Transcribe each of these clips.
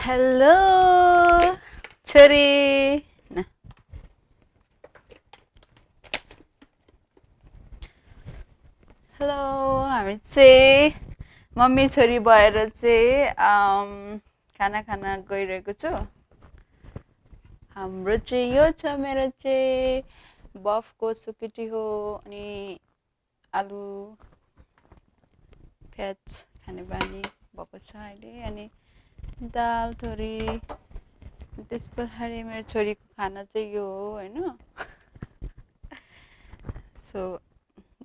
Hello छोरी न hello हामी चाहिँ मम्मी छोरी भएर चाहिँ खाना खान गइरहेको छु हाम्रो चाहिँ यो छ मेरो चाहिँ बफको सुकुटी हो अनि आलु प्याज खाने बानी भएको छ अहिले अनि दाल थोरी त्यस पछाडि मेरो छोरीको खाना चाहिँ यो हो होइन सो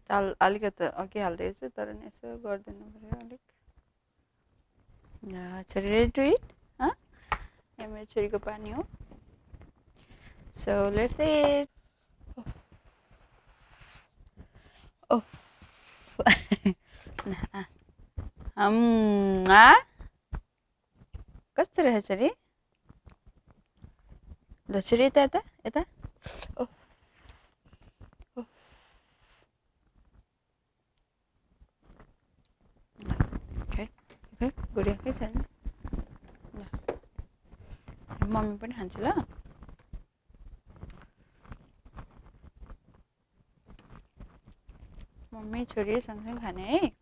दाल अलिकति अघि हाल्दैछु तर नि यसो गरिदिनु पऱ्यो अलिक छोरी रेडी टु इट यहाँ मेरो छोरीको पानी हो सो लेट्स इट ओह कस्तो रहेछ छोरी ल छोरी यता यता यता ओह ओके ओके गुडिया के छ ल मम्मी पनि खान्छ ल मम्मी छोरी सँगसँगै खाने है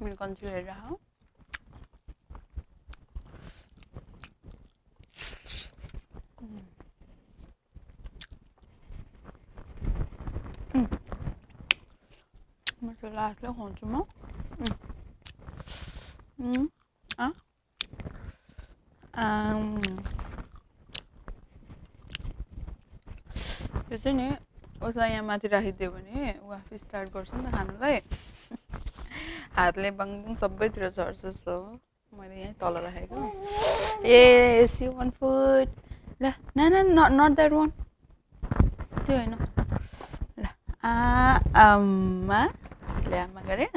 मेरो कन्सिलर हेरेर हो म लास्टलाई खुवाउँछु म यो चाहिँ नि उसलाई यहाँ माथि राखिदियो भने ऊ आफै स्टार्ट गर्छ नि त खानुलाई हातले बाङबुङ सबैतिर झर्छ सो मैले यहीँ तल राखेको यस यु वान फुड ल नट द्याट वान त्यो होइन ल आम्मा ले आमा गरे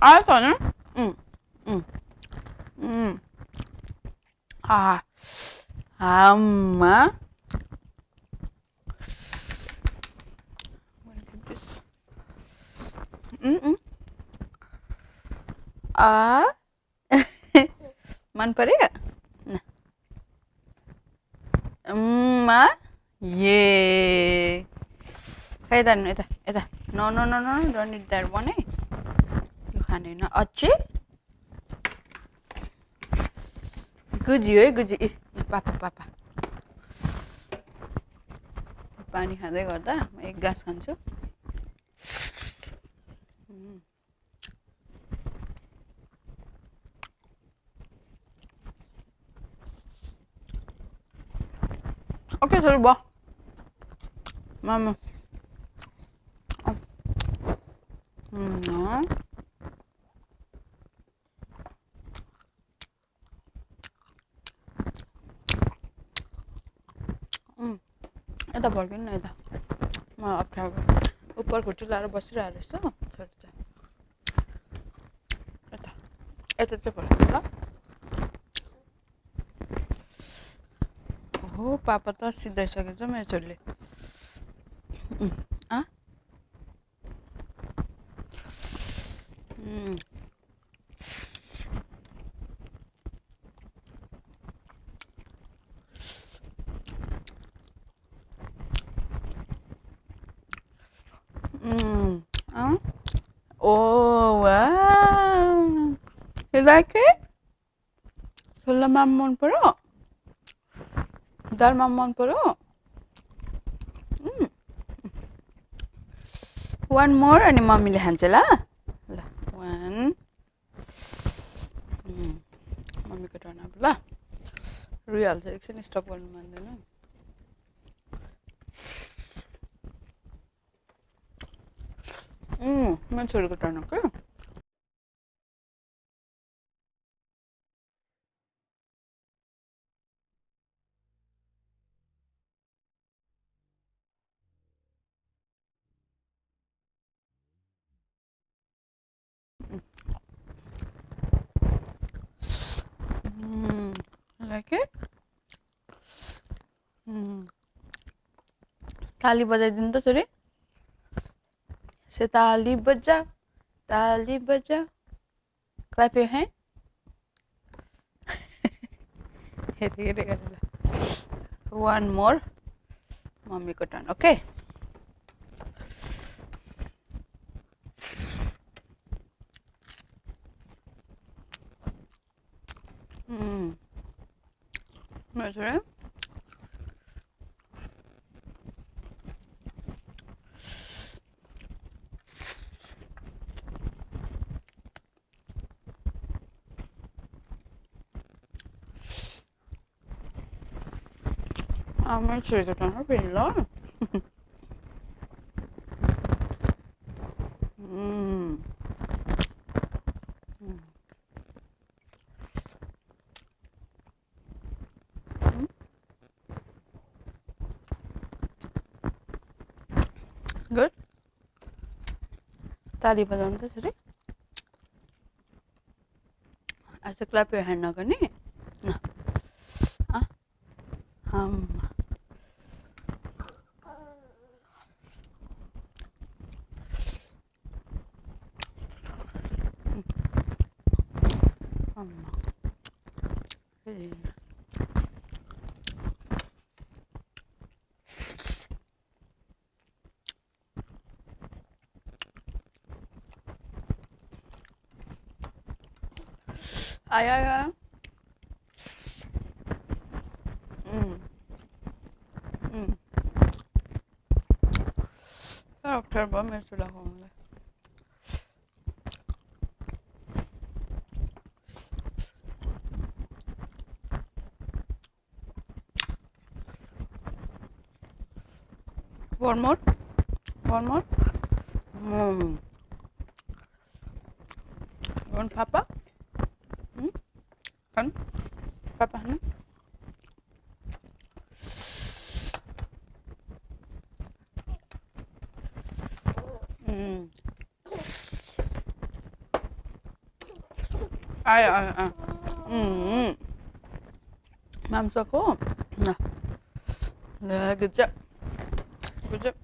आयो त होइन आम्मा मन पर्यो ये खै त यता यता no no no no don't eat that one है यो खाने होइन अझै गुजी है गुजी ए पापा पापा पानी खाँदै गर्दा म एक ग्लास खान्छु ओके छोरी भयो मामा यता फर्किनु न यता म अप्ठ्यारो उपर खुट्टी लाएर बसिरहेको रहेछ छोरी चाहिँ यता यता चाहिँ फर्किनु ल हो पापा त सिधाइसकेछ मेरो छोरीले Oh wow! You like it? Sulama मन पर्यो दालमा मन पर्यो वान मोर अनि मम्मीले खान्छ ल ल वान मम्मीको टर्न अब ल रुइहाल्छ एकछिन स्टप गर्नु मान्दैन मेरो छोरीको टर्न हो क्या ल like it? ताली बजाइदिनु त छोरी से ताली बजा clap your hand हेरे गरेर one more मम्मीको टर्न ओके मेरो छोरा मेरो छोरीको टर्न हो फेरि ल गुड ताली बजाउनु त छोरी आज क्ल्याप यो ह्यान्ड नगर्ने न आया अप्ठ्यारो भयो मेरो चुला खुवाउनुलाई one more you want papa come papa Mamsako nah good job good job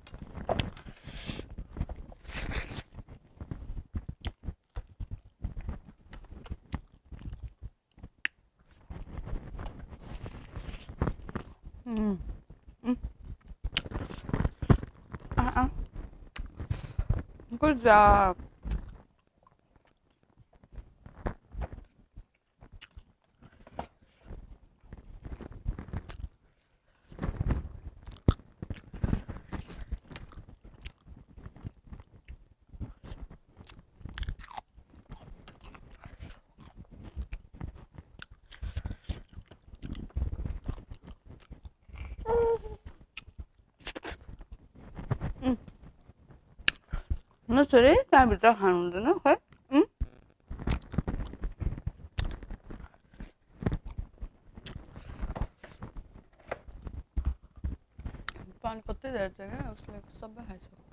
न छोरी त्यहाँभित्र खानु हुँदैन खै पानी कतै धेरै छ क्या उसले सबै खाइसक्यो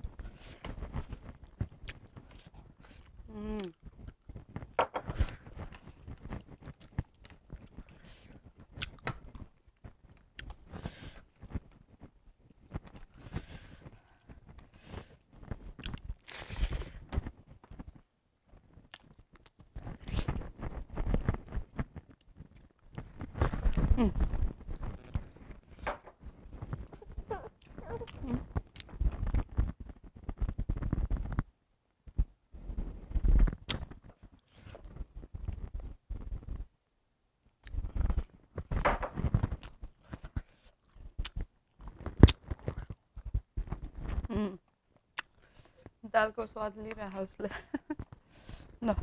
दालको स्वाद लिइरह उसले ल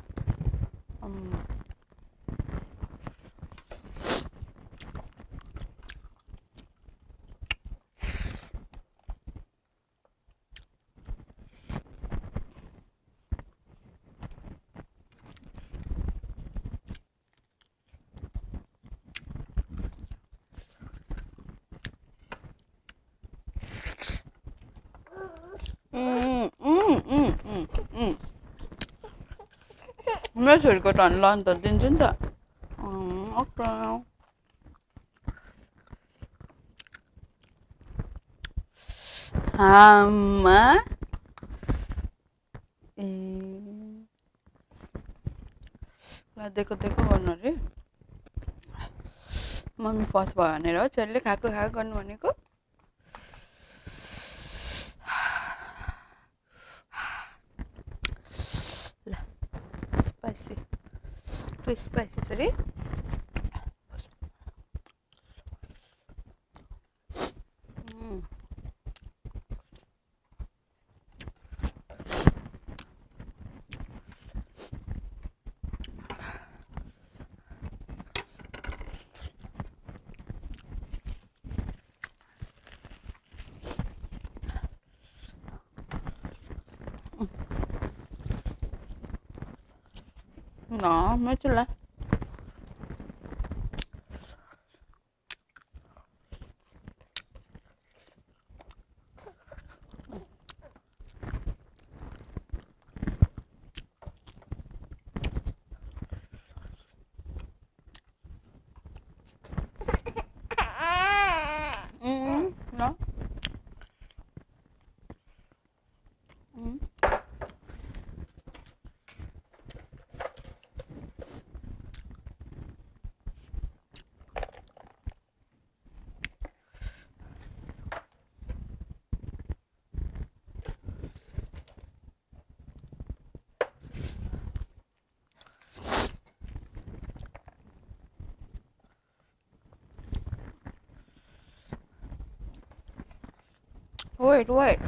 मेरो छोरीको टर्न ल अन्त दिन्छु नि त आमा ए ल देखो देखो गर्नु अरे मम्मी फर्स्ट भयो भनेर हो छोरीले खाएको खाएको गर्नु भनेको ल spicy too spicy sorry No, no chula. No. Wait, wait.